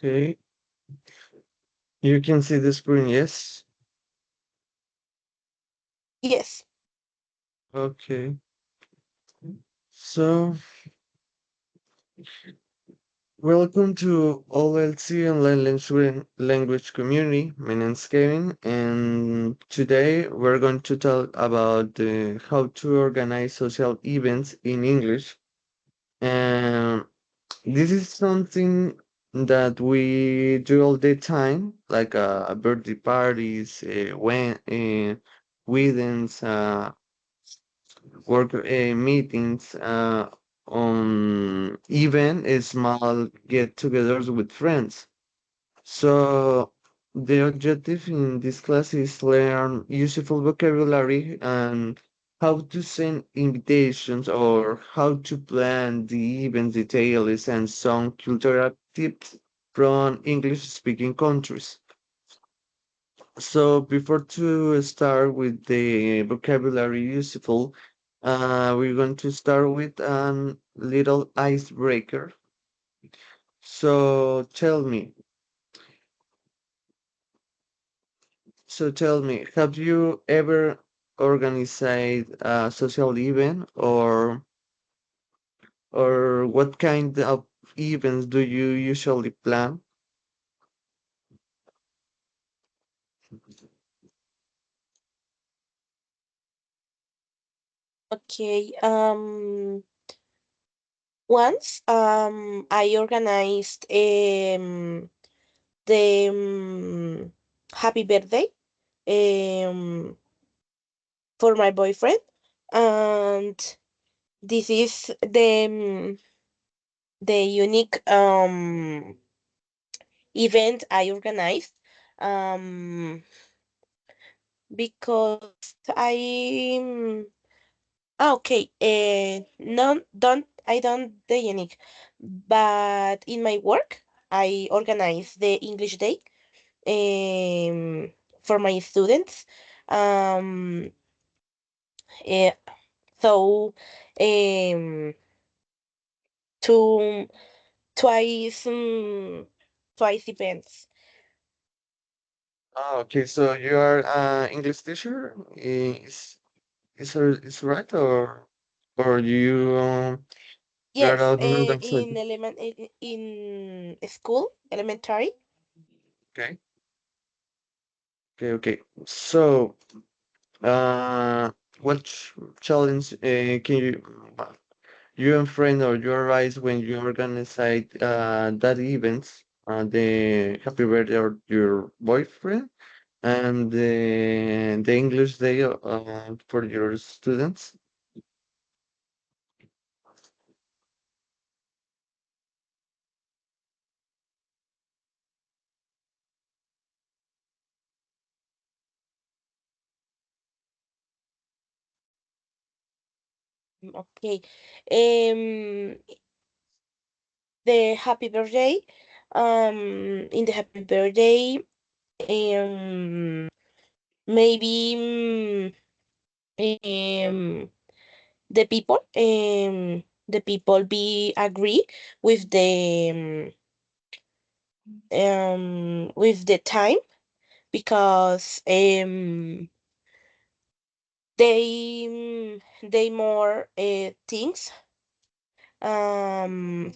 Okay, you can see the screen, yes? Yes. Okay, so welcome to OLC Online Language Community. My name is Kevin, and today we're going to talk about how to organize social events in English. And this is something that we do all the time, like birthday parties, weddings, work meetings, on even small get-togethers with friends. So the objective in this class is learn useful vocabulary and how to send invitations or how to plan the event details and some cultural tips from English-speaking countries. So before to start with the vocabulary useful, we're going to start with a little icebreaker. So tell me, have you ever organized a social event or what kind of events do you usually plan? Okay. Once I organized the happy birthday um for my boyfriend, and this is the unique event I organized because okay, no, don't the unique, but in my work I organize the English day for my students. Um, eh, so um, two twice twice events. Oh, okay, so you are English teacher? Is right or you are Yes, a random in student? element in school elementary. Okay, okay. So, uh, what challenge can you and friend or you rise when you organize that events, the happy birthday or your boyfriend and the English day for your students? Okay. Um, the happy birthday. In the happy birthday, maybe the people be agree with with the time because they more things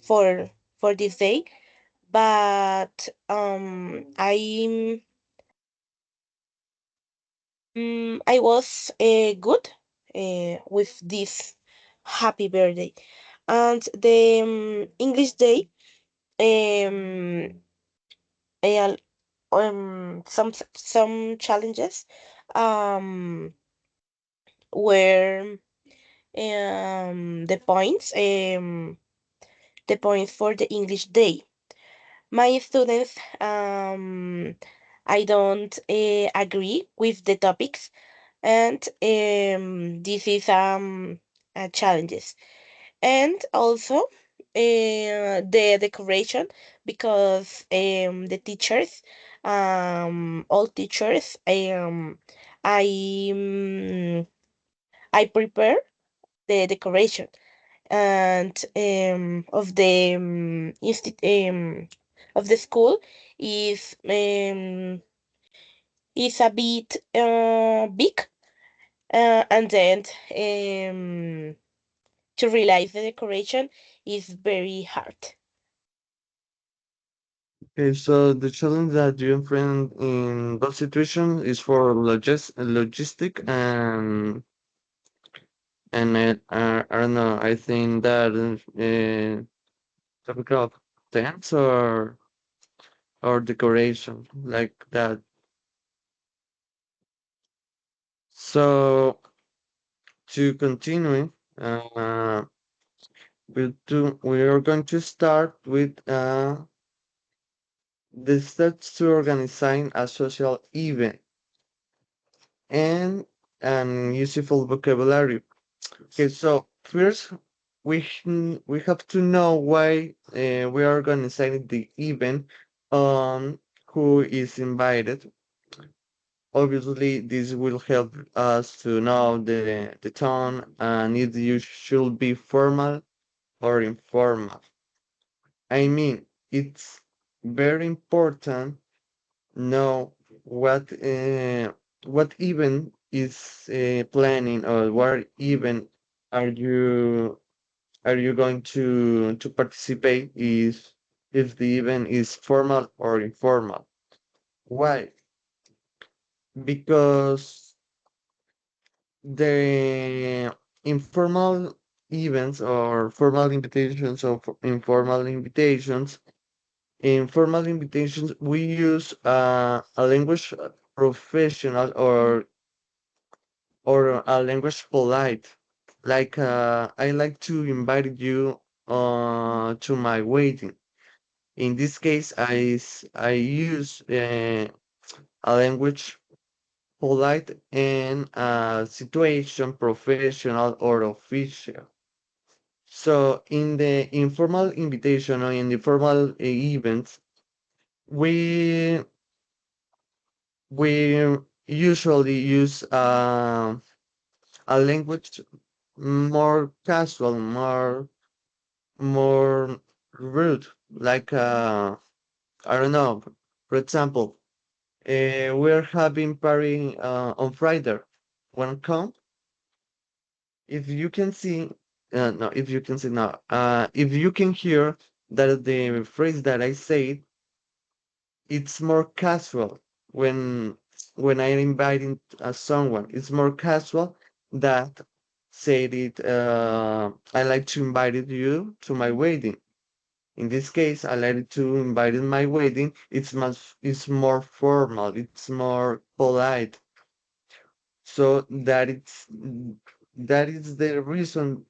for this day, but I was good with this happy birthday, and the English day um uh, some challenges um were the points for the English day. My students, I don't agree with the topics, and this is challenges. And also the decoration because the teachers, all teachers, I I prepare the decoration and of the of the school is a bit big, and then um, to realize the decoration is very hard. Okay, so the challenge that you find in those situations is for logistic and I don't know. I think that topic of dance or decoration like that. So to continue, we are going to start with the steps to organizing a social event and an useful vocabulary. Okay, so first we have to know why we are organizing the event, who is invited. Obviously, this will help us to know the tone and if you should be formal or informal. I mean, it's very important know what event is planning or what event are you going to participate if the event is formal or informal. Why? Because the informal events or formal invitations or informal invitations, we use a language professional or a language polite. Like I like to invite you to my wedding. In this case, I use a language polite and situation professional or official. So in the informal invitation or in the formal events, we we usually use a language more casual, more rude. Like I don't know. For example, we're having party on Friday. Wanna come? If you can see, no, if you can see now, if you can hear that the phrase that I said, it's more casual when I'm inviting someone. It's more casual that said it. I like to invite you to my wedding. In this case, I like to invite in my wedding. It's more formal. It's more polite. So that is the reason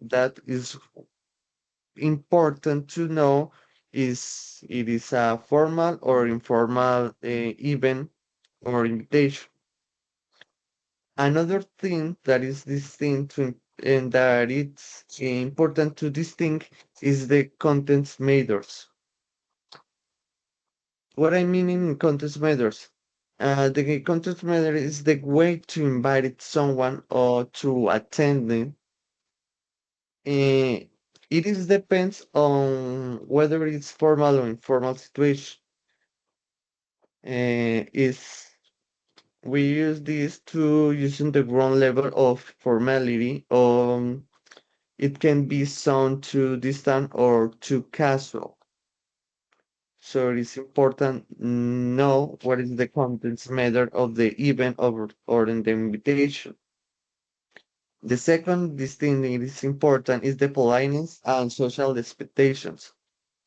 that is important to know is it is a formal or informal event or invitation. Another thing that is distinct and that it's important to distinct is the content matters. What I mean in content matters. The content matter is the way to invite someone or to attend it. It is depends on whether it's formal or informal situation. Is we use this to using the ground level of formality. It can be sound too distant or too casual. So it is important know what is the contents matter of the event or in the invitation. The second distinct is important is the politeness and social expectations.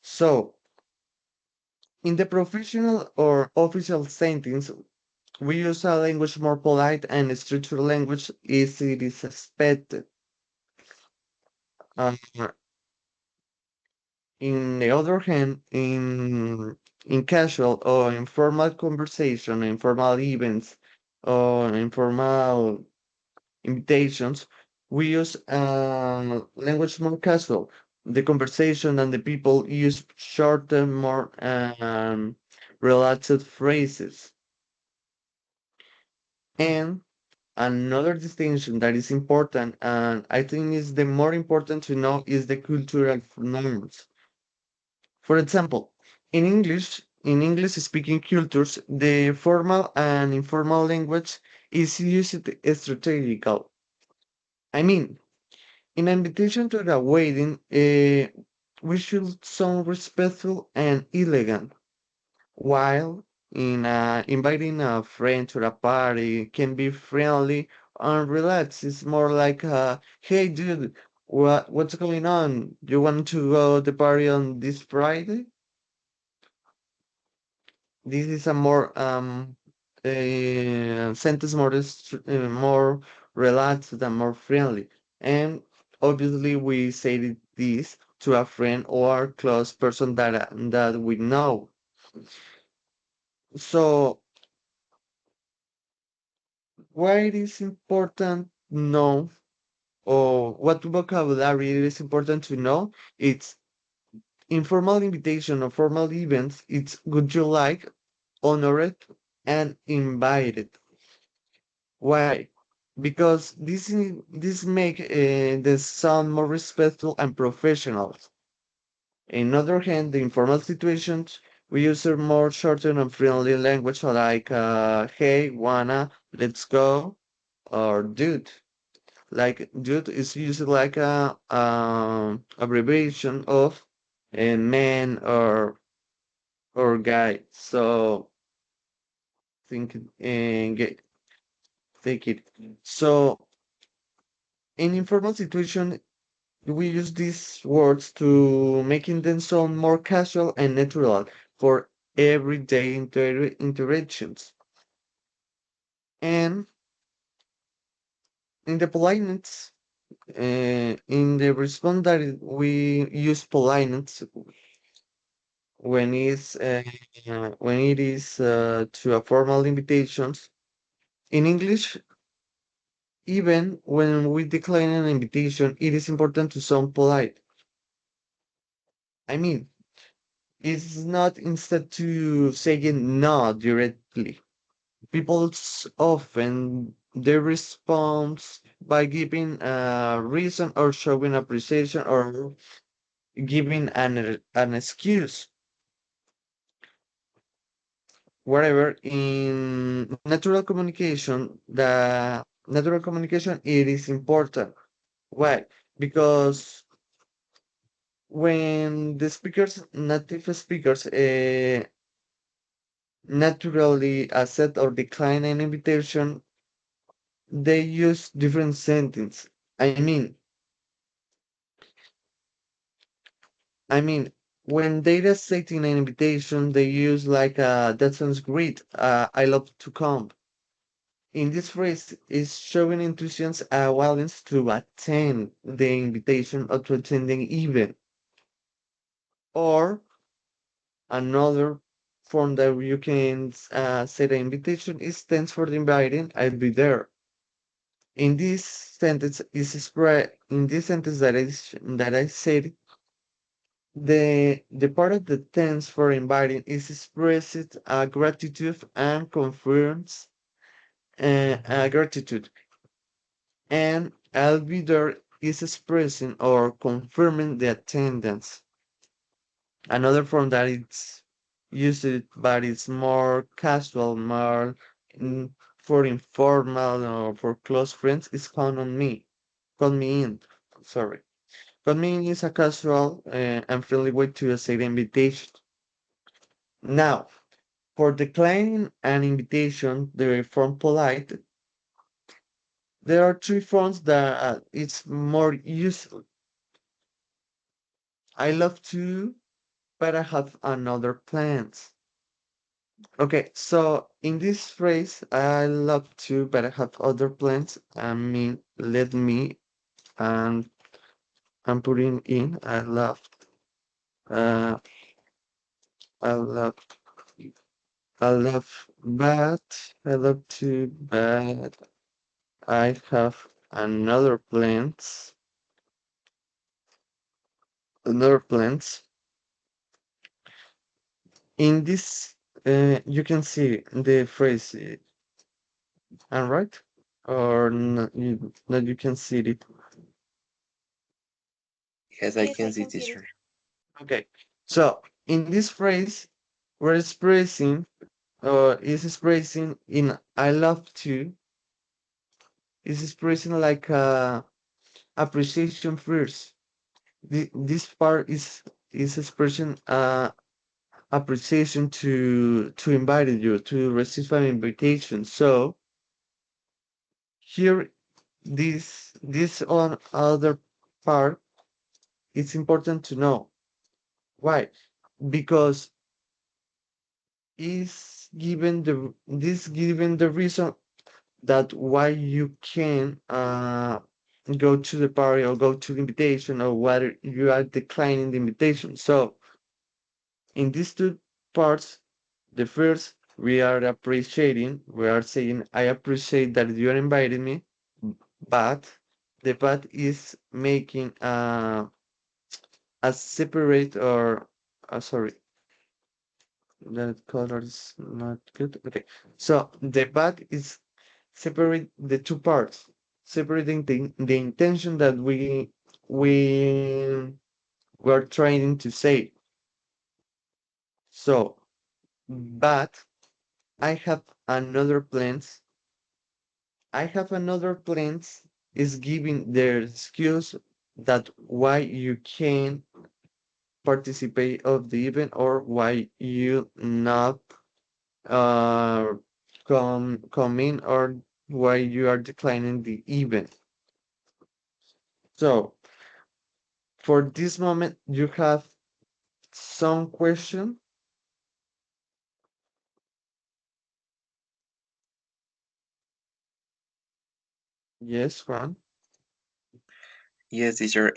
So in the professional or official settings, we use a language more polite and structured language as it is expected. Uh, in the other hand, in casual or informal conversation, informal events, or informal invitations, we use language more casual. The conversation and the people use shorter, more relaxed phrases. And another distinction that is important, and I think is the more important to know, is the cultural norms. For example, in the United States, we use a language more polite and structured language. In the other hand, in informal conversation, informal events, or informal invitations, we use a language more casual. The conversation and the people use shorter, more relaxed phrases. And another distinction that is important, and I think is the more important to know, is the cultural norms. In English speaking cultures, the formal and informal language is used strategically. I mean, in an invitation to the wedding, we should sound respectful and elegant, while inviting a friend to the party can be friendly and relaxed. It's more like, hey, dude, what's going on? You want to go to the party on this Friday? This is a more sentence more more relaxed and more friendly. And obviously, we say this to a friend or close person that we know. So, why it is important to know, or what vocabulary it is important to know? It's informal invitation or formal events. It's would you like, honored, and invited. Why? Because this make the sound more respectful and professional. In other hand, the informal situations we use a more shortened and friendly language like hey, wanna, let's go, or dude. Like dude is used like a abbreviation of a man or guy. So think and get take it. So in informal situation, we use these words to making them sound more casual and natural for everyday interactions. And in the politeness, in the response that we use politeness when it is to a formal invitations. In English, even when we decline an invitation, it is important to sound polite. I mean, it's not instead to saying no directly. People often they respond by giving a reason or showing appreciation or giving an excuse. Whatever in natural communication it is important. Why? Because when the native speakers, naturally accept or decline an invitation, they use different sentences. I mean, I mean, when they accepting an invitation, they use like that sounds great. I love to come. In this phrase, is showing enthusiasm and willingness to attend the invitation or to attend the event. Or another form that you can say the invitation is thanks for the inviting. I'll be there. In this sentence is spread in this sentence that I said, the part of the thanks for inviting is expressed gratitude and confirms gratitude, and I'll be there is expressing or confirming the attendance. Another form that it's used, but it's more casual, more for informal or for close friends, is count on me. Call me in. Sorry. Call me in is a casual and friendly way to say the invitation. Now, for declining an invitation, the form polite, there are three forms that it's more useful. I love to, but I have another plans. Okay, so in this phrase, I love to, but I have other plans. I mean, let me, and I'm putting in, uh, I love, I love to, but I have another plans. In this, you can see the phrase, I'm right? Or not, you can see it. Yes, I Yes, I can see, can see it. teacher. Okay, so In this phrase, we're expressing or is expressing in I love to is expressing like appreciation first. This part is expressing appreciation to invite you to receive an invitation. So here this on other part, it's important to know why, because is given the reason that why you can go to the party or go to the invitation or whether you are declining the invitation. So in these two parts, the first we are appreciating, we are saying I appreciate that you are inviting me, but the but is making a separate or sorry, that color is not good. Okay, so the but is separate the two parts, separating the intention that we were trying to say. So, but I have another plans. I have another plans is giving the excuse that why you can participate of the event or why you not uh come in or why you are declining the event. So for this moment, you have some question? Yes, Juan. Yes, teacher.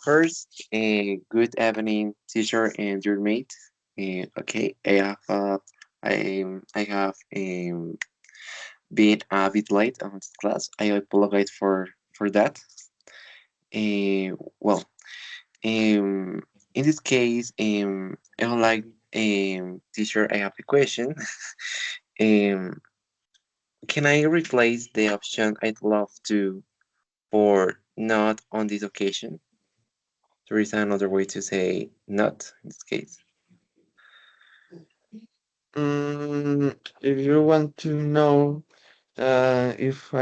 First, good evening, teacher and your mate. Okay, I have been a bit late on this class. I apologize for that. Well, um, in this case, I would like, teacher, I have a question. Um, can I replace the option I'd love to for not on this occasion? There is another way to say not in this case. If you want to know if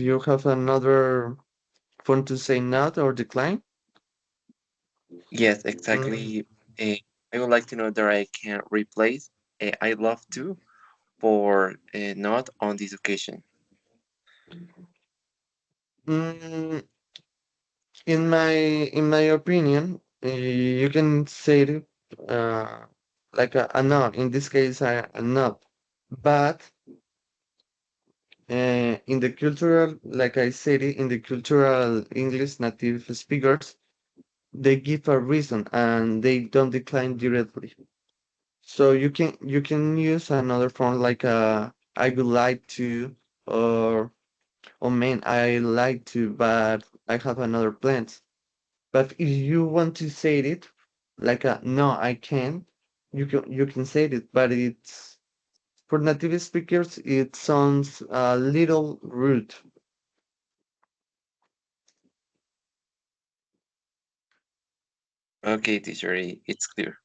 you have another phone to say not or decline, Yes, mm, exactly. Uh, I would like to know that I can replace I love to for not on this occasion. mm, in my opinion, you can say it like a no. In this case, a no. But in the cultural, like I said, in the cultural English native speakers, they give a reason and they don't decline directly. So you can use another form like I would like to or oh man I like to but I have another plans. But if you want to say it like no I can't, you can say it, but it's for native speakers it sounds a little rude. Okay, teacher, it's clear.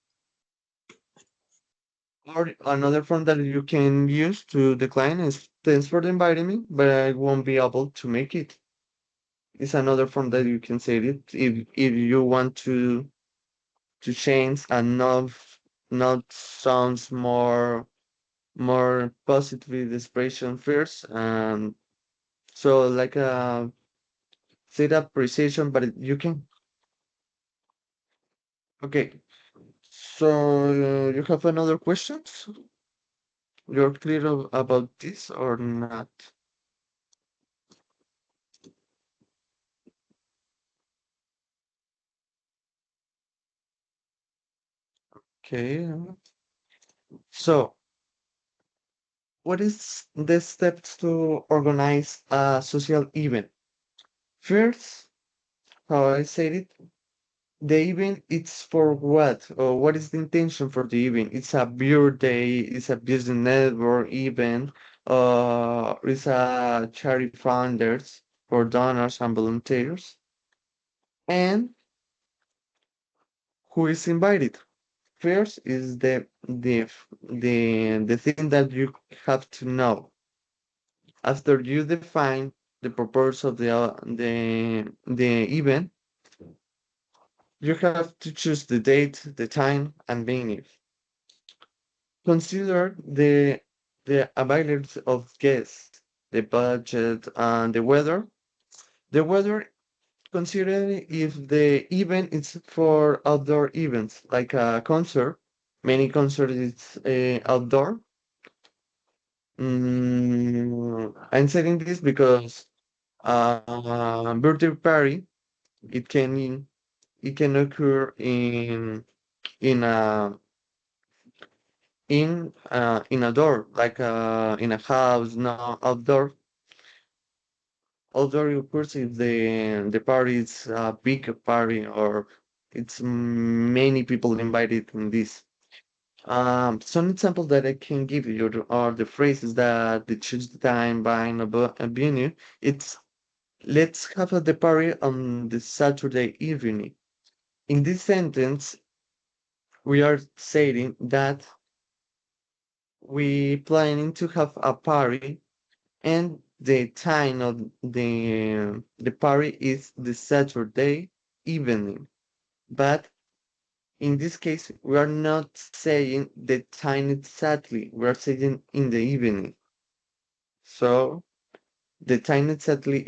Or another form that you can use to decline is thanks for inviting me, but I won't be able to make it. It's another form that you can say it if you want to change and not sounds more positive expression first. So like say that appreciation, but you can. Okay. So you have another questions? You're clear about this or not? Okay. So what is the steps to organize a social event? First, how I said it, the event it's for what? Or what is the intention for the event? It's a beer day, it's a business network event, it's a charity founders for donors and volunteers. And who is invited? first is the thing that you have to know. After you define the purpose of the event, you have to choose the date, the time, and venue. Consider the availability of guests, the budget, and the weather. The weather, considering if the event is for outdoor events, like a concert, many concerts is outdoor. I'm saying this because birthday party it can it can occur in in a door like in a house, no outdoor. Outdoor occurs if the party is a big party or it's many people invited in this. Some examples that I can give you are the phrases that they choose the time buying a venue. It's let's have the party on the Saturday evening. In this sentence, we are saying that we planning to have a party and the time of the party is the Saturday evening. But in this case, we are not saying the time exactly. We are saying in the evening. So the time exactly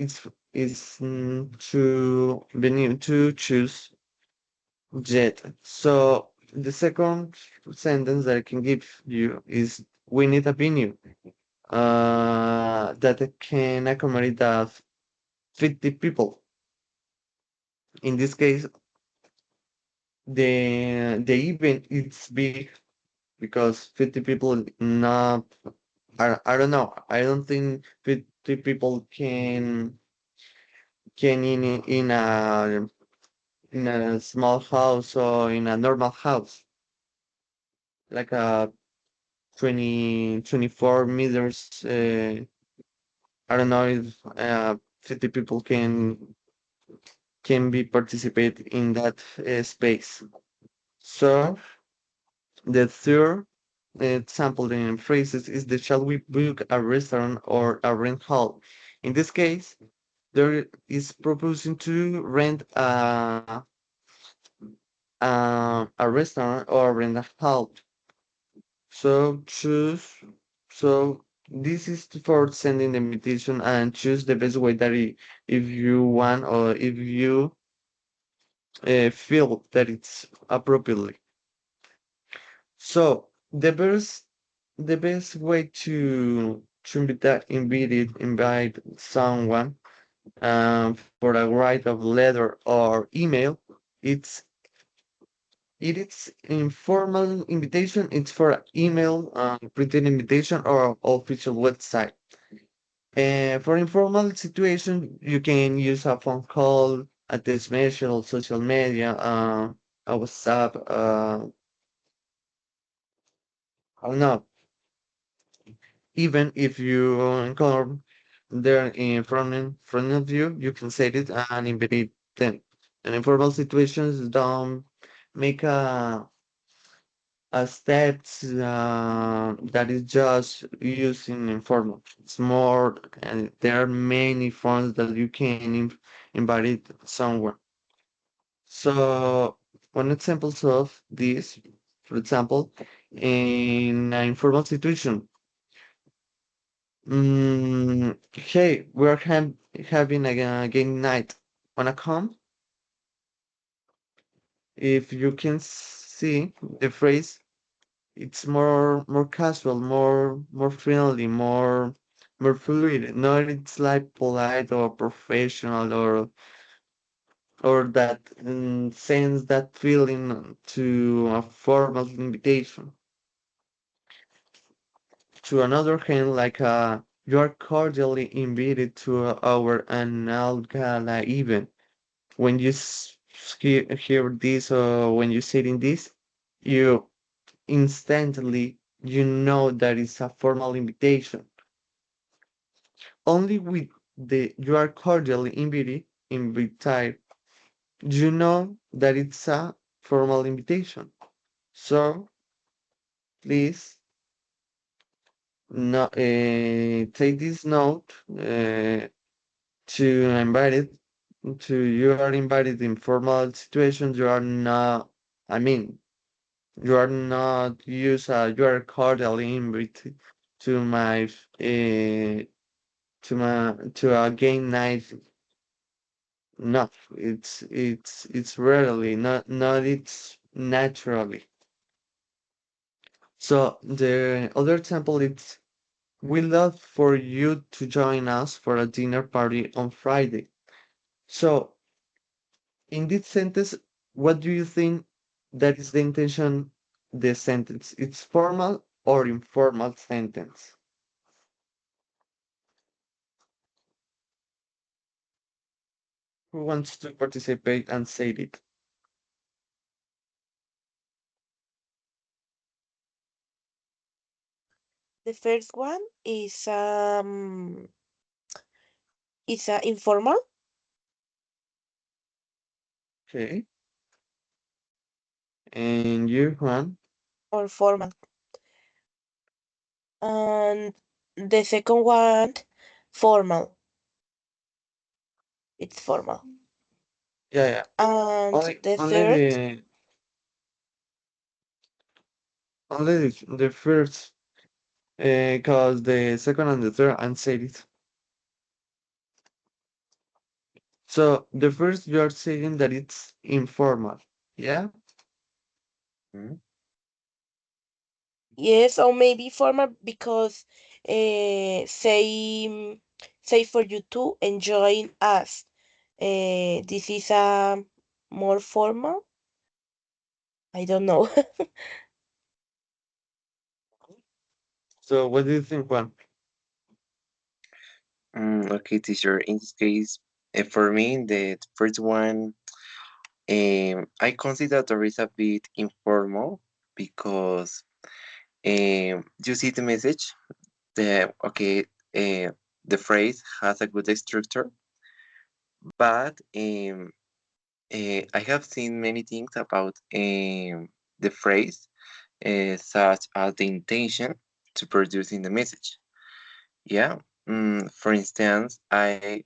is to venue to choose jet. So the second sentence that I can give you is we need a venue that can accommodate 50 people. In this case, the event is big because 50 people not I don't know. I don't think 50 people can in a small house or in a normal house like a 24 meters. I don't know if 50 people can be participate in that space. So the third example in phrases is the shall we book a restaurant or a rent hall. In this case, there is proposing to rent a restaurant or rent a hall. So choose. So this is for sending the invitation and choose the best way that if you want or if you feel that it's appropriately. So the best way to invite someone for a write of letter or email, it's it is informal invitation. It's for email, printed invitation or official website. For informal situation, you can use a phone call, a text message, social media, a WhatsApp. I don't know. Even if you come there in front of you, you can say it and invite them. And informal situations don't make a steps that is just using informal. It's more, and there are many forms that you can invite someone. So one examples of this, for example, in an informal situation, hey, we're having a game night. Wanna come? If you can see the phrase, it's more casual, more friendly, more fluid. Not it's like polite or professional or that sense that feeling to a formal invitation. To another hand, like you are cordially invited to our annual gala event. When you hear this or when you sit in this, you instantly you know that it's a formal invitation. Only with the you are cordially invited, you know that it's a formal invitation. So please no, take this note to invite it to you are invited in formal situations. You are not. I mean, you are not use you are cordially invited to my to a game night. No, it's rarely not it's naturally. So the other example is we love for you to join us for a dinner party on Friday. So in this sentence, what do you think that is the intention the sentence? It's formal or informal sentence? Who wants to participate and say it? The first one is informal Okay. And you, Juan? or formal, and the second one formal. It's formal, Yeah, yeah. and Only the only third, the first because the second and the third unsaid it. So the first you're saying that it's informal. Yeah? Mhm. yes, or maybe formal because say for you to enjoy us. This is more formal. I don't know. So what do you think, Juan? Okay, teacher. In this case, for me, the first one, I consider there is a bit informal because you see the message. The okay, the phrase has a good structure, but I have seen many things about the phrase, such as the intention to producing the message. Yeah. For instance, I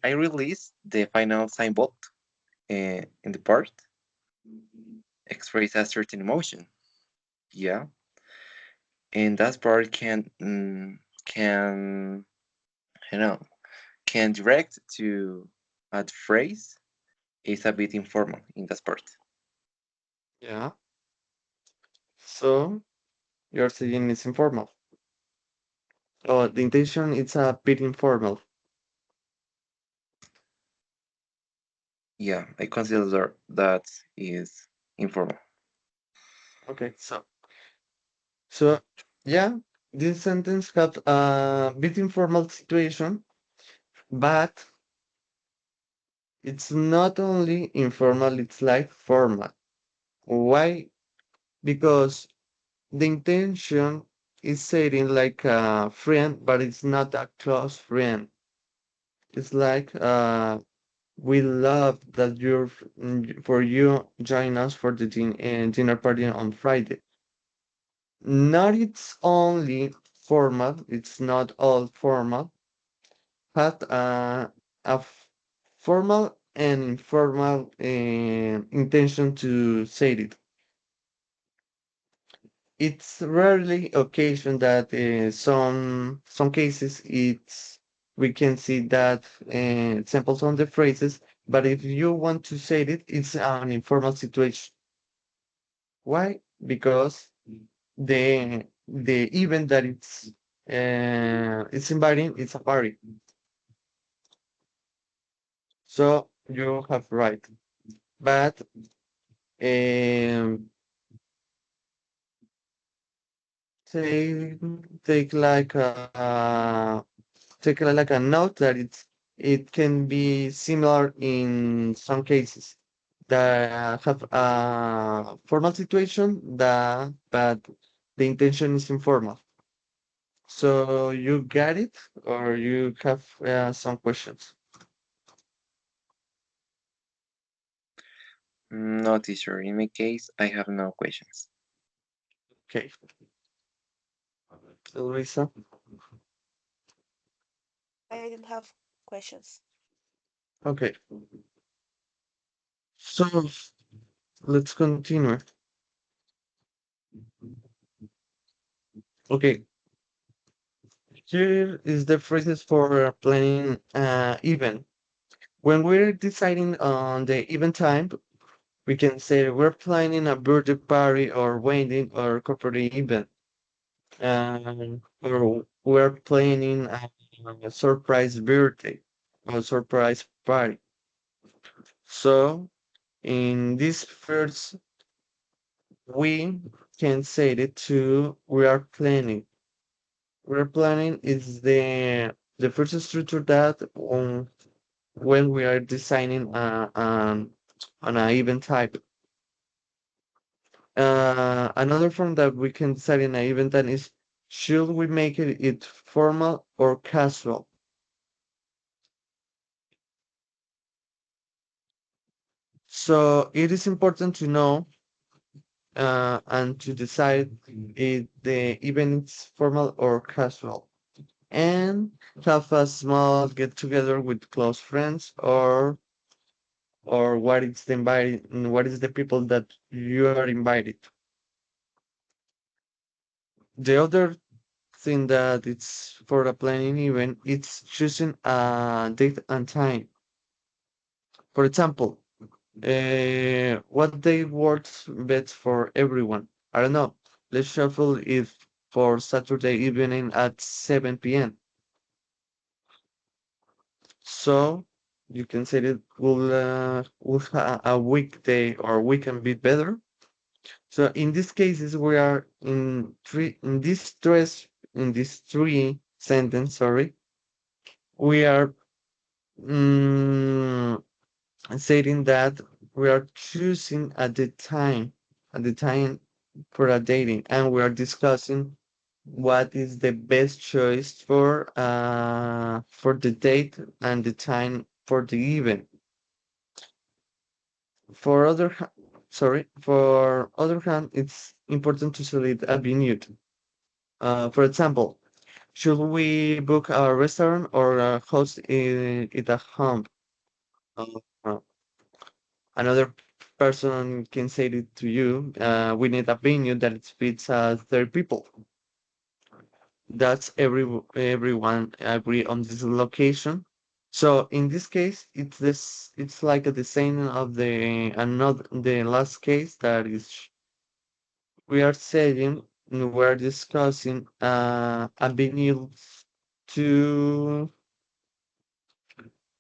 released the final symbol in the part express a certain emotion. Yeah, and that part can you know can direct to a phrase is a bit informal in that part. Yeah. So you're saying it's informal. Oh, the intention it's a bit informal. Yeah, I consider that is informal. Okay, so yeah, this sentence has a bit informal situation, but it's not only informal, it's like formal. Why? Because the intention is saying like a friend, but it's not a close friend. It's like we love that for you join us for the dinner party on Friday. Not it's only formal, it's not all formal, but formal and informal intention to say it. It's rarely occasion that some cases it's we can see that examples on the phrases, but if you want to say it, it's an informal situation. Why? Because the event that it's inviting it's a party. So you have right. But um, take take like take like a note that it can be similar in some cases that have a formal situation that but the intention is informal. So you got it, or you have some questions? No, teacher. In my case, I have no questions. Okay, Luisa. I didn't have questions. Okay, so let's continue. Okay, here is the phrases for planning event. When we're deciding on the event time, we can say we're planning a birthday party or wedding or corporate event. Or we're planning a surprise birthday or surprise party. So in this first, we can say it to we are planning. We're planning is the first structure that when we are designing an event type. Another form that we can decide in an event then is should we make it formal or casual? So it is important to know and to decide if the event is formal or casual, and have a small get together with close friends or what is the people that you are invited. The other thing that it's for a planning event, it's choosing a date and time. For example, what day works best for everyone? I don't know. Let's shuffle it for Saturday evening at 7 p.m. So you can say that a weekday or weekend be better. So in these cases, we are in this three sentence, sorry, we are mm, saying that we are choosing at the time for a dating, and we are discussing what is the best choice for the date and the time for the event. For other hand, it's important to select a venue. For example, should we book a restaurant or host it at home? Uh, uh, Another person can say it to you. We need a venue that it fits 30 people. That's everyone agree on this location. So in this case, it's like the same of the last case that is we are saying we're discussing a venue to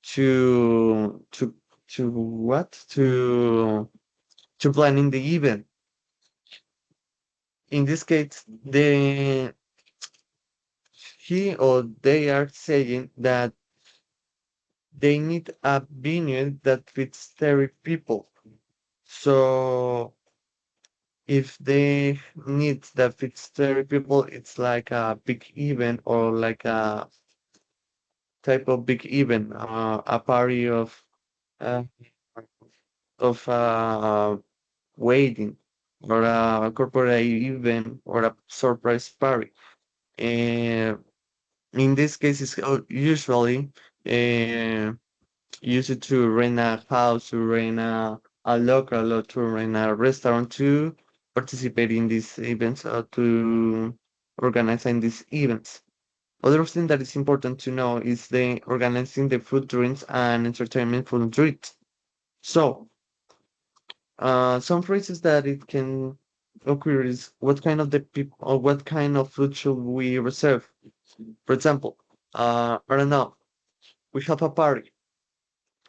to to what to planning the event. In this case, he or they are saying that they need a venue that fits 30 people. So if they need that fits 30 people, it's like a big event or like a type of big event, a party uh, of wedding or a corporate event or a surprise party. And in this case, it's usually uh, used to rent a house, to rent a local, or to rent a restaurant to participate in these events or to organizing these events. Other thing that is important to know is the organizing the food, drinks, and entertainment for the treats. So, some phrases that it can occur is what kind of the people or what kind of food should we reserve? For example, I don't know, we have a party,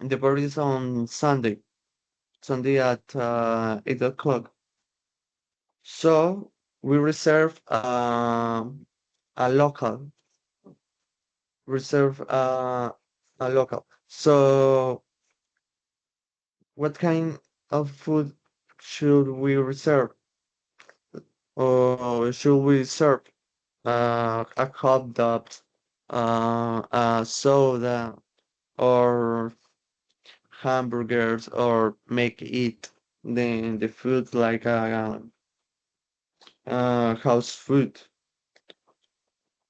and the party is on Sunday at 8 o'clock. So we reserve a local, reserve a local. So what kind of food should we reserve? Or should we serve a hot dog, a soda, or hamburgers, or make it? the food like house food,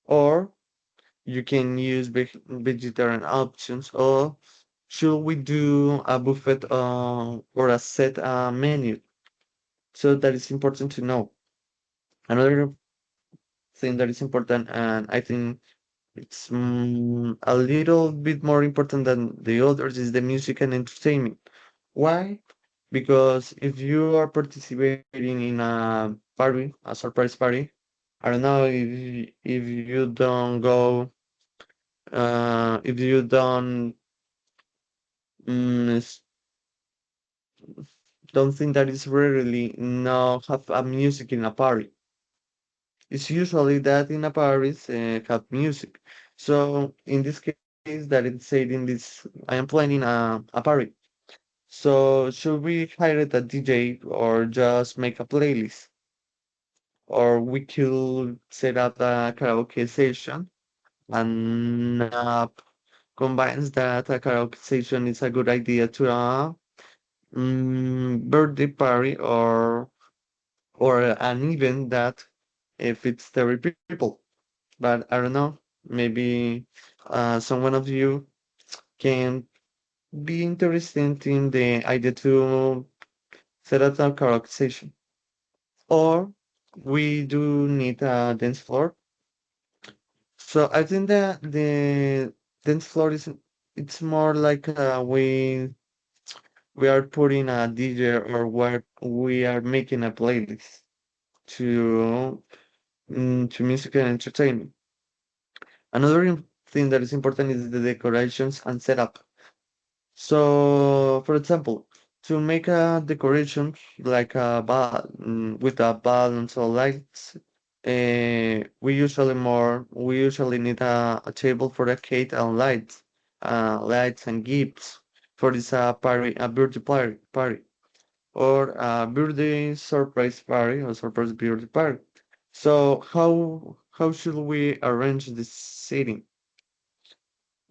or you can use vegetarian options, or should we do a buffet or a set menu? So that is important to know. Another thing that is important, and I think it's a little bit more important than the others, is the music and entertainment. Why? Because if you are participating in a party, a surprise party, I don't know if you don't go, if you mm, don't think that it's rarely not have a music in a party. It's usually that in a Paris have music. So in this case, that it's said in this, I am planning a party. So should we hire a DJ or just make a playlist? Or we could set up a karaoke session and combines that a karaoke session is a good idea to a birthday party or an event that if it's 30 people. But I don't know, maybe someone of you can be interested in the idea to set up a karaoke session. Or we do need a dance floor. So I think that the dance floor is it's more like we are putting a DJ or what we are making a playlist to to music and entertainment. Another thing that is important is the decorations and setup. So, for example, to make a decoration like with a balloons or lights, we usually need a table for a cake and lights and gifts for this a birthday party or a birthday surprise party or surprise birthday party. So how should we arrange this setting?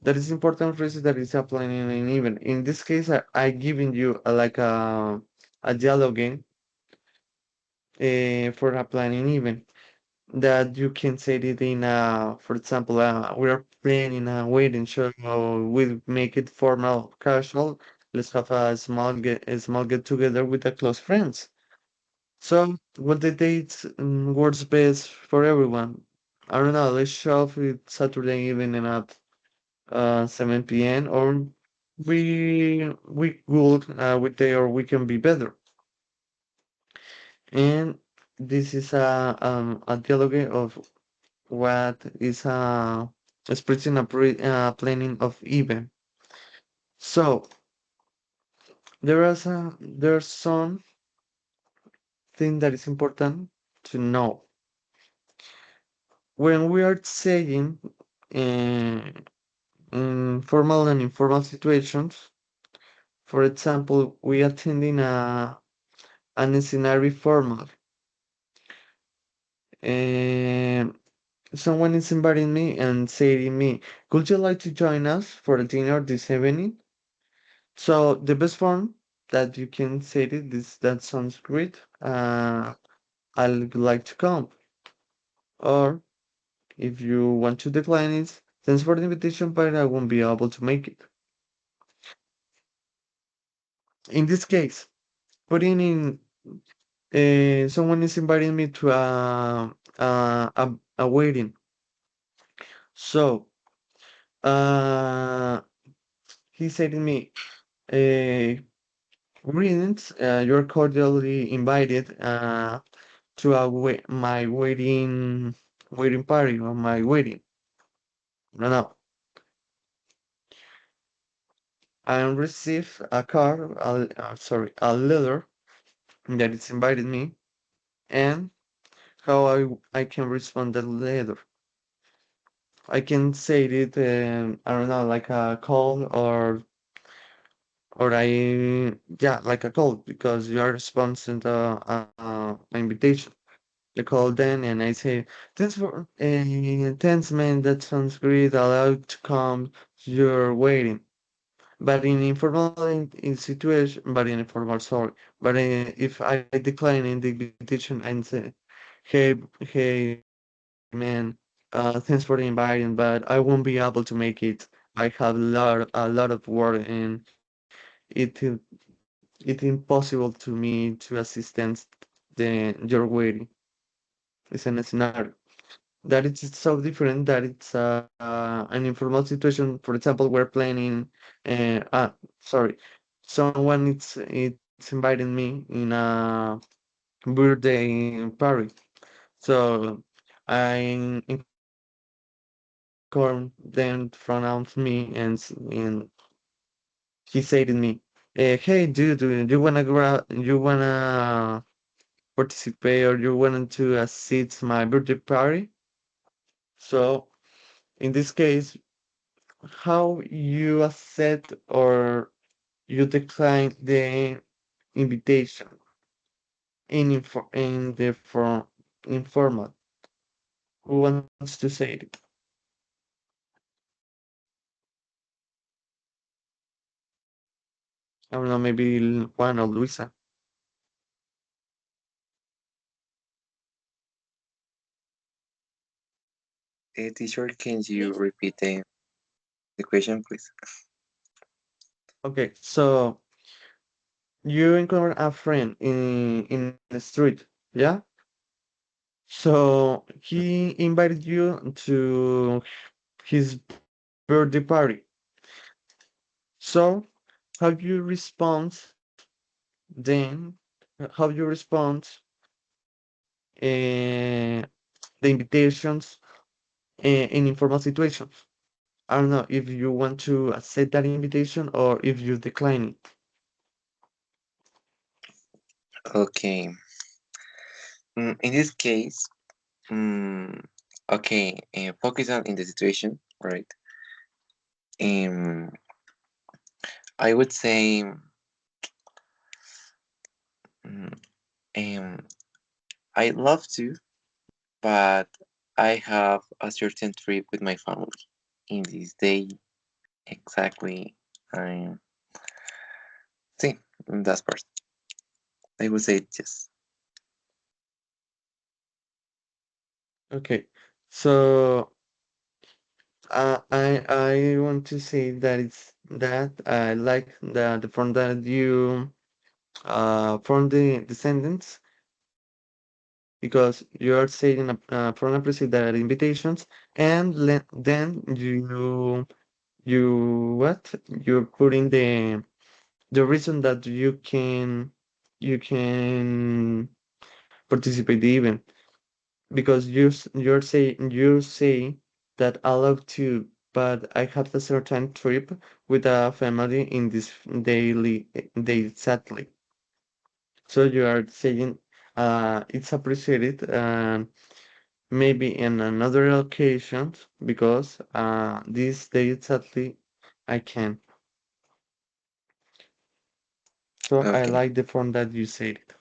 That is important phrase that is applying in an event. In this case, I giving you like a dialogue for a planning event that you can say it in for example, we are planning a wedding show. We'll make it formal, casual. Let's have a small get together with the close friends. So, what the dates works best for everyone? I don't know. Let's show up with Saturday evening at 7 p.m. or we could with day or we can be better. And this is a dialogue of what is expressing planning of event. So there's some thing that is important to know when we are saying uh, in formal and informal situations. For example, we attending an scenario formal. And someone is inviting me and saying me, "Could you like to join us for a dinner this evening?" So the best form that you can say it is that sounds great. I'd like to come. Or if you want to decline it, thanks for the invitation, but I won't be able to make it. In this case, putting in someone is inviting me to a wedding. So uh, he said to me, uh, greetings, you're cordially invited to my wedding party or my wedding. No, no. I received a card, sorry, a letter that it's invited me, and how I can respond that letter. I can say it, I don't know, like a call or yeah, like a call because you are responding to an invitation. I call then and I say, thanks man, that sounds great. Allowed to come. You're waiting. But in situation, but in informal, sorry. But if I decline in the invitation and say, "Hey, hey, man, thanks for inviting, but I won't be able to make it. I have a lot of work, and it's impossible to me to assist your wedding." It's an scenario that it's so different that it's an informal situation. For example, we're planning, sorry, someone it's inviting me in a birthday party. So I inform them pronouns me, and he said to me, "Hey, dude, do you wanna participate, or you want to assist my birthday party?" So in this case, how you accept or you decline the invitation in the informal. Who wants to say it? I don't know, maybe Juan or Luisa. Teacher, can you Me? repeat the question, please? Okay, so you encounter a friend in the street, yeah? So he invited you to his birthday party. So how you respond then? How you respond the invitations in informal situations? I don't know if you want to accept that invitation or if you decline it. Okay. In this case, mm, okay, focus on in the situation, right? Um, I would say, mm, um, I love to, but I have a certain trip with my family in this day. Exactly. I see. That's part. I would say yes. Okay, so I want to say that it's that I like the form that you from the sentence, because you are saying from appreciate that invitations, and then you what you're putting the reason that you can participate the event, because you say that I love to, but I have a certain trip with a family in this day sadly. So you are saying it's appreciated, and maybe in another occasion, because this day sadly I can. So I Okay. like the form that you said it.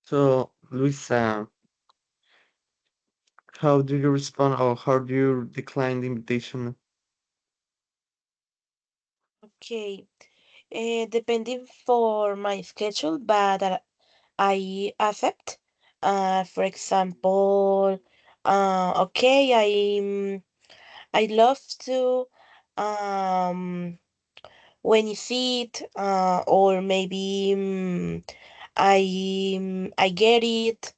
So Luisa, how do you respond, or how do you decline the invitation? Okay. Depending for my schedule, but I accept. For example, okay, I love to when you see it, or maybe I get it,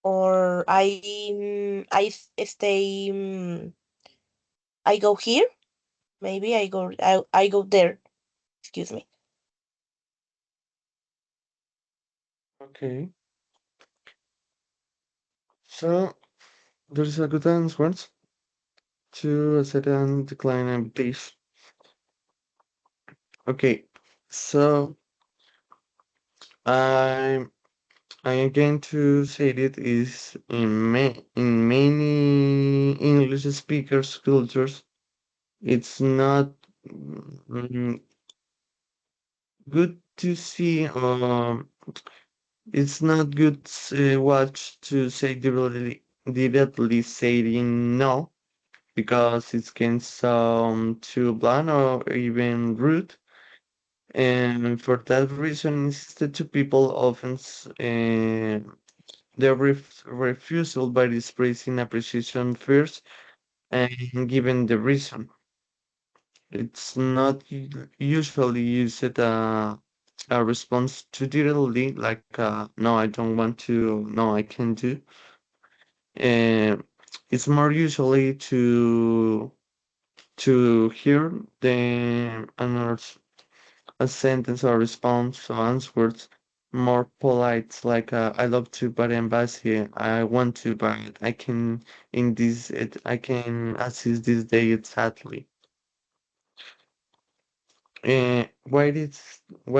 or stay. I go here. Maybe I go there. Excuse me. Okay, so there's a good answers to accept and decline invitation. Okay, so I I'm going to say it is in many English speakers cultures, it's not mm, good to see. It's not good watch to say directly saying no because it can sound too blunt or even rude. And for that reason, insisted to people often their refusal by expressing appreciation first and given the reason. It's not usually used a response to directly like no, I don't want to, no, I can't do. And it's more usually to hear the another a sentence or response or answers more polite, like I love to, but I'm busy. I want to, but I can I can assist this day exactly. Why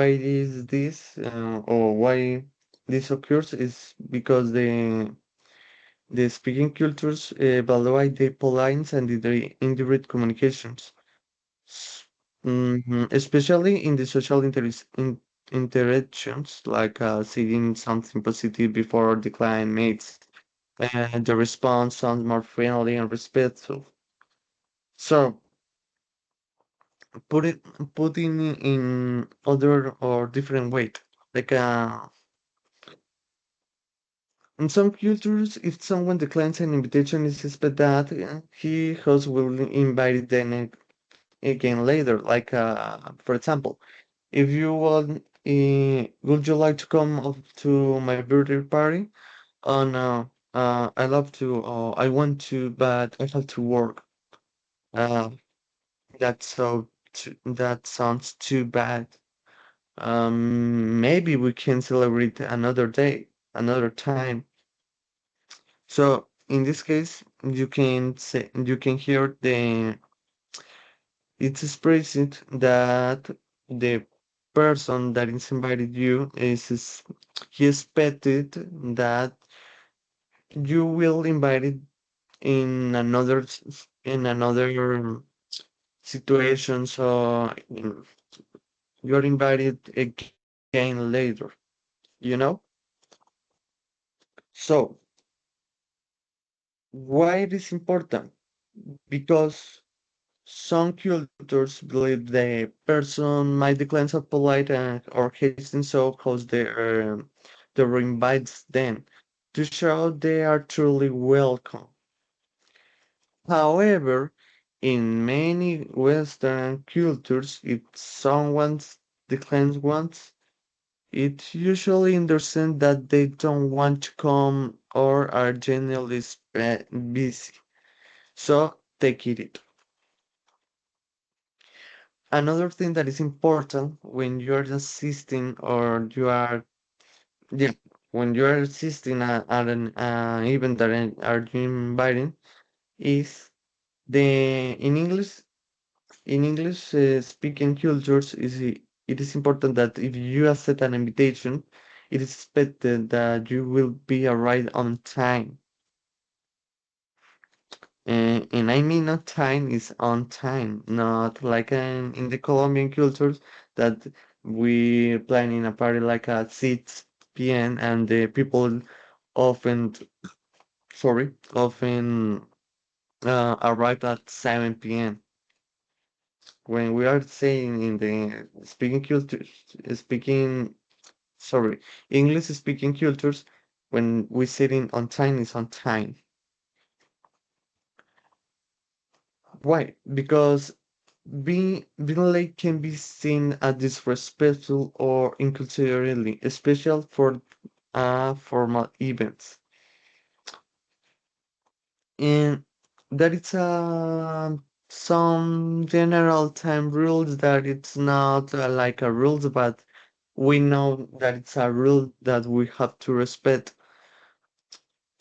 is this or why this occurs is because the speaking cultures evaluate the polite and the indirect communications. Especially in the social interactions, like saying something positive before the client makes, and the response sounds more friendly and respectful. So, put it putting it in other or different way. Like in some cultures, if someone declines an invitation, it's expected that he host will invite them again later. Like for example. If you want, would you like to come up to my birthday party? Oh no, I love to, I want to, but I have to work. Uh, that sounds too bad. Maybe we can celebrate another day, another time. So in this case, you can hear it's expressed that the person that is invited you he expected that you will invite it in another situation, so you're invited again later, you know. So why it is important? Because some cultures believe the person might decline so polite or hasten so cause the invites them to show they are truly welcome. However, in many Western cultures, if someone declines once, it usually understands that they don't want to come or are genuinely busy. So take it. Another thing that is important when you are assisting or yeah, when you are assisting at an event that are you inviting is in English speaking cultures it is important that if you accept an invitation, it is expected that you will be arrived on time. And I mean on time is on time, not like in the Colombian cultures that we planning a party like at 6 p.m. and the people often, often arrive at 7 p.m. When we are saying in the speaking culture, speaking, sorry, English speaking cultures, when we sitting on time is on time. Why? Because being late can be seen as disrespectful or inconsiderately, especially for formal events. And that it's some general time rules that it's not like a rules, but we know that it's a rule that we have to respect.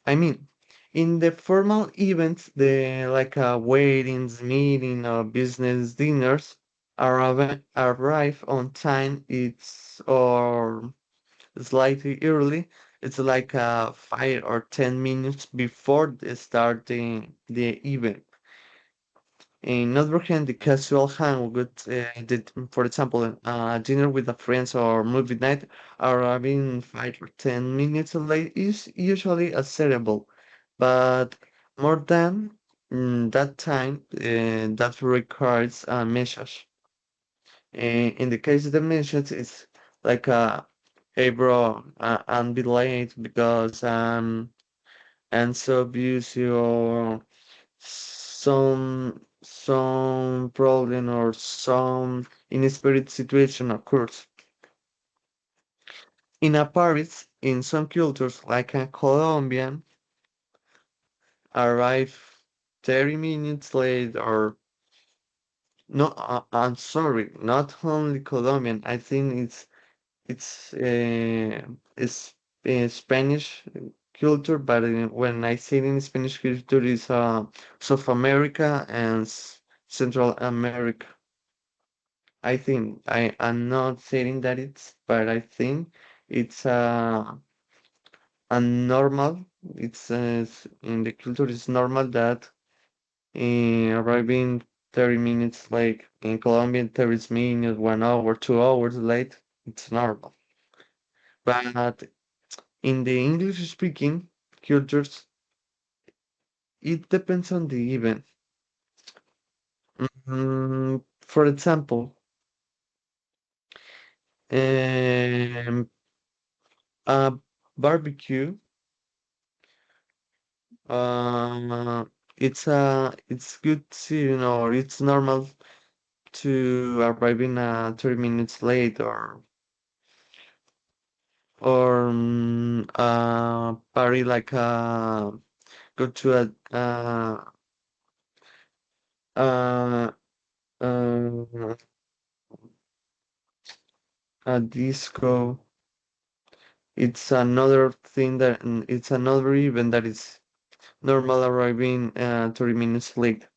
I mean, in the formal events, the like weddings, meeting, or business dinners, arrive on time. It's or slightly early. It's like 5 or 10 minutes before the starting the event. In other hand, the casual hangout, for example, dinner with a friends or movie night, arriving 5 or 10 minutes late is usually acceptable, but more than that time, that requires a message. In the case of the message, it's like hey bro, I'm delayed because I'm so busy or some problem or some inspired situation occurs. In a Paris, in some cultures like a Colombian, arrive 30 minutes late or no, I'm sorry, not only Colombian. I think it's Spanish culture, but when I say in Spanish culture, is South America and Central America. I think I'm not saying that it's, but I think it's a normal. It's in the culture. It's normal that arriving 30 minutes late in Colombia, 30 minutes, 1 hour, 2 hours late. It's normal. But in the English speaking cultures, it depends on the event. For example, um, a barbecue. Uh, it's good to, it's normal to arrive in 30 minutes late or party like go to uh, uh, a disco. It's another thing it's another event that is normal arriving 30 minutes late.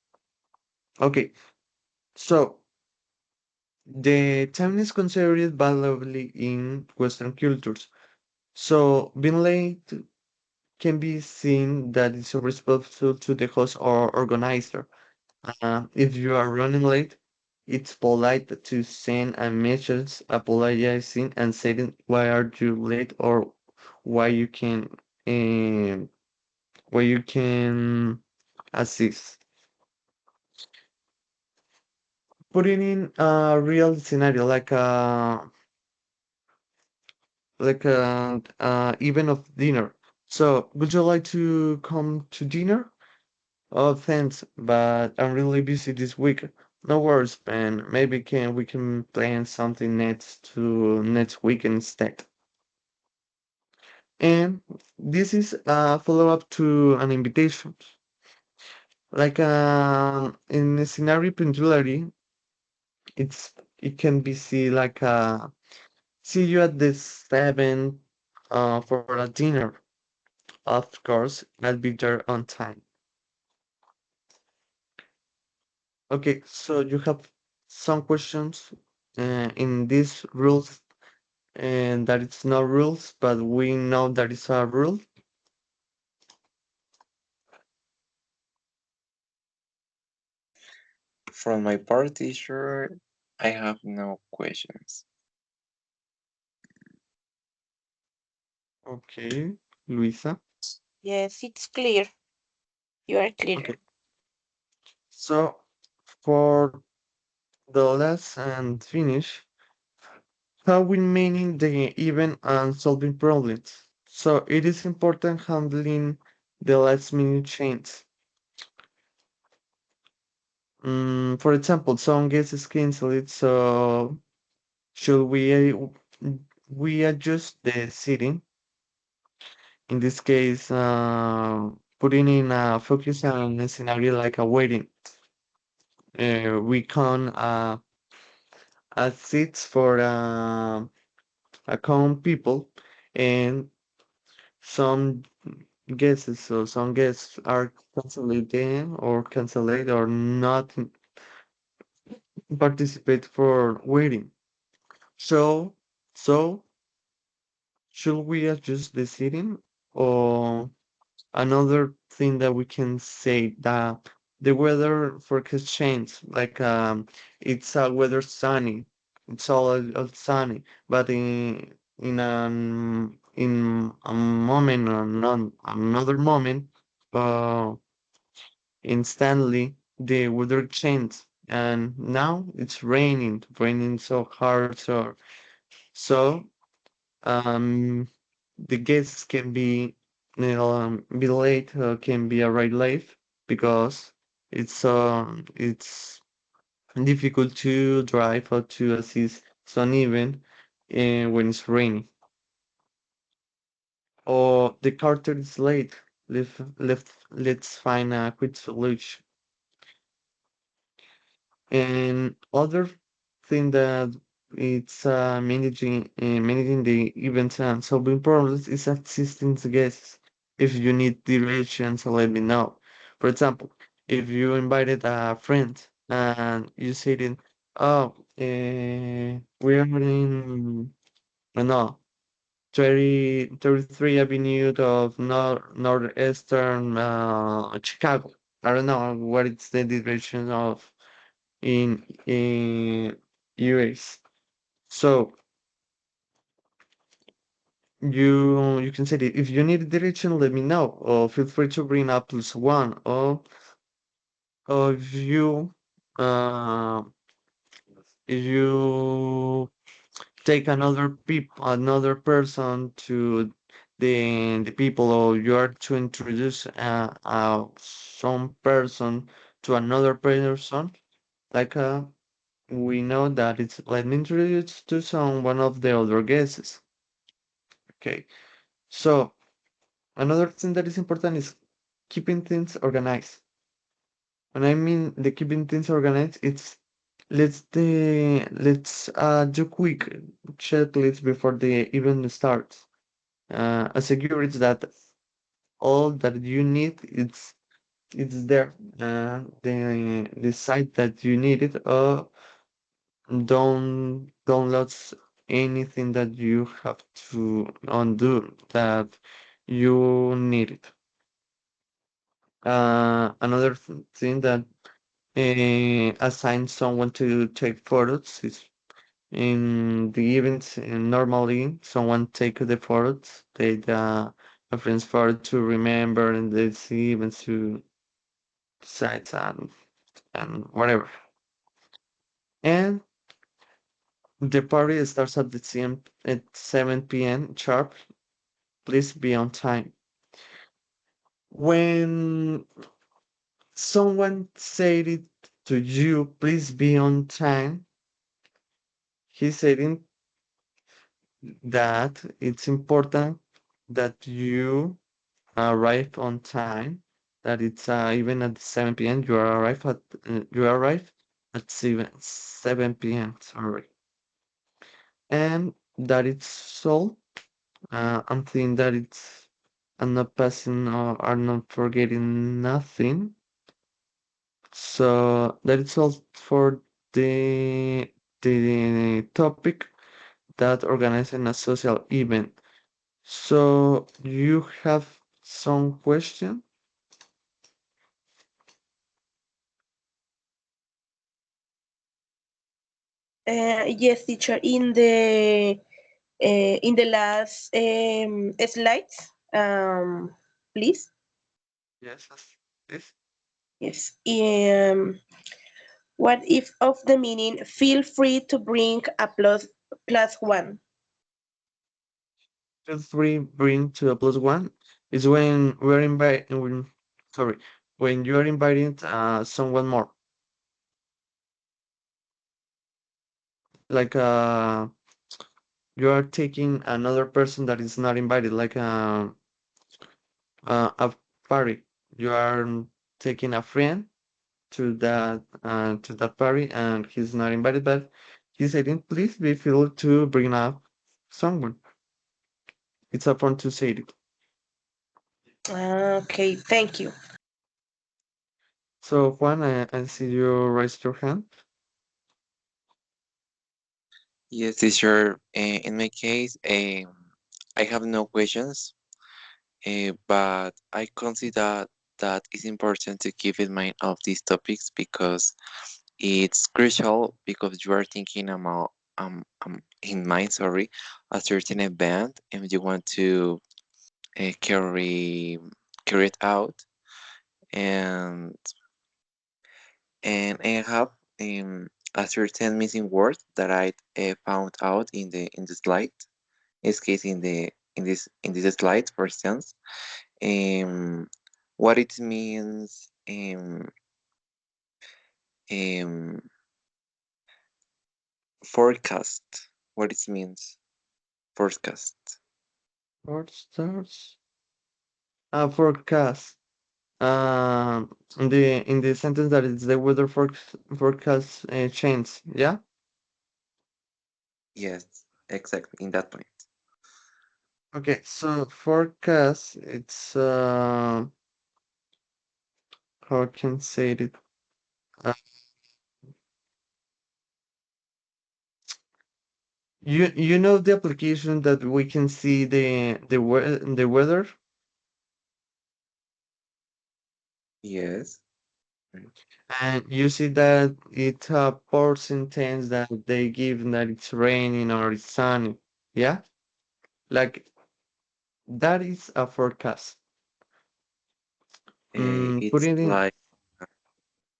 Okay, so the time is considered valuably in Western cultures. So being late can be seen that it's responsible to the host or organizer. If you are running late, it's polite to send a message apologizing and saying why are you late or why you can um, why you can assist. Putting in a real scenario like a event of dinner. So, would you like to come to dinner? Oh, thanks, but I'm really busy this week. No worries, man. Maybe can we can plan something next week instead. And this is a follow-up to an invitation. Like in a scenario pendularity, it can be see like see you at the 7 for a dinner. Of course, I'll be there on time. Okay, so you have some questions in these rules, and that it's not rules, but we know that it's a rule. From my part, teacher, I have no questions. Okay, Luisa. Yes, it's clear. You are clear. Okay, so for the last and finish, how we manage the event and solving problems. So it is important handling the last minute change. For example, some guests canceled, so should we adjust the seating? In this case, putting in a focus on a scenario like a wedding. We can add seats for a common people, and some some guests are canceling or cancelled or not participate for wedding. So, so should we adjust the seating or another thing that we can say that? The weather forecast change. Like it's weather sunny. It's all sunny, but in a moment or not another moment, uh, instantly the weather changed, and now it's raining so hard. So um, the guests can be late, can be arrive late because it's difficult to drive or to assist sun even when it's raining. Or the carter is late. Let's find a quick solution. And other thing that it's managing the events and solving problems is assisting the guests. If you need directions, let me know. For example, if you invited a friend and you said, "Oh, we are in no 33 Avenue of Northeastern Chicago." I don't know what is the direction of in US. So you can say that if you need a direction, let me know, or feel free to bring up plus one, or uh, if you take another person to the people, or you are to introduce some person to another person, like we know that it's let me introduce to some one of the other guests. Okay, so another thing that is important is keeping things organized. When I mean the keeping things organized, it's let's do quick checklists before the event starts. Assure that all that you need it's there. The site that you need it. Don't lose anything that you have to undo that you need it. Another thing that assign someone to take photos is in the events. Normally, someone take the photos, take a friend's photo to remember and the events to sites and whatever. And the party starts at the same at 7 p.m. sharp. Please be on time. When someone said it to you, please be on time, he said that it's important that you arrive on time, that it's even at 7 p.m. You arrive at 7 p.m. Sorry, and that it's so. I'm thinking that I'm not passing or I'm not forgetting nothing. So that is all for the topic that organizing a social event. So you have some question? Yes, teacher. In the last slides, please. Yes, yes. Yes. What if of the meaning? Feel free to bring a plus one. Feel free bring to a plus one is when we're inviting. Sorry, when you are inviting someone more, like you are taking another person that is not invited, like a party. You are taking a friend to that party, and he's not invited, but he's saying, "Please be feel to bring up someone." It's a fun to say it. Okay, thank you. So Juan, I see you raise your hand. Yes, teacher. In my case, I have no questions, but I consider that it's important to keep in mind of these topics because it's crucial because you are thinking about in mind, sorry, a certain event and you want to carry it out and I have a certain missing word that I found out in the slide. In this case, in this slide, for instance, um, what it means um, forecast. What it means forecast. Four stars. Forecast. In the sentence that it's the weather forecast change. Yeah. Yes, exactly. In that point. Okay. So forecast. It's how I can say it. Uh, you know the application that we can see the weather, Yes. and you see that it's a percentage that they give that it's raining or it's sunny. Yeah. Like that is a forecast. Put It's it in. like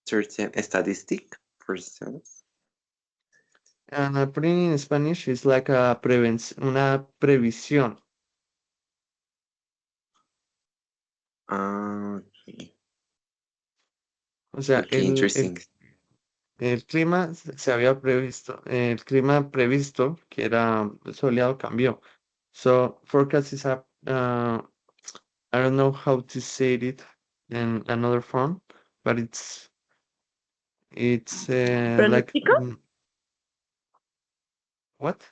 certain statistic, for instance. Putting in Spanish is like una previsión. Okay. O sea, Okay, interesting. el clima se había previsto, el clima previsto, que era soleado, cambió. So, forecast is I don't know how to say it in another form, but it's like, ¿Pronóstico? what?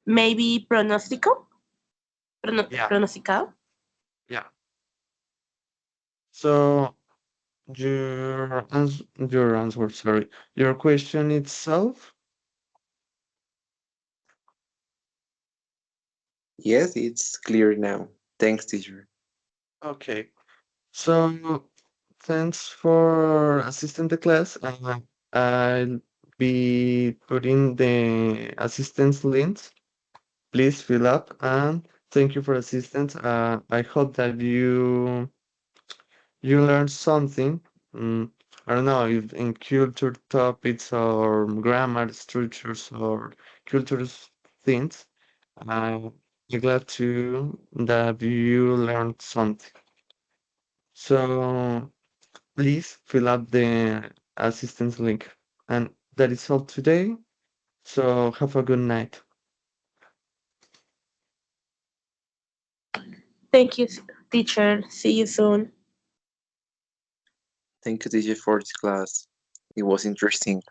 Maybe pronóstico? Yeah, Pronosticado? yeah. So, your answer, sorry. Your question itself. Yes, it's clear now. Thanks, teacher. Okay. So thanks for assisting the class. I'll be putting the assistance links. Please fill up and thank you for assistance. I hope that you learned something. Mm, I don't know if in culture topics or grammar structures or culture things. I'm glad to that you learned something. So please fill up the assistance link. And that is all today. So have a good night. Thank you, teacher. See you soon. Thank you, teacher, for this class. It was interesting.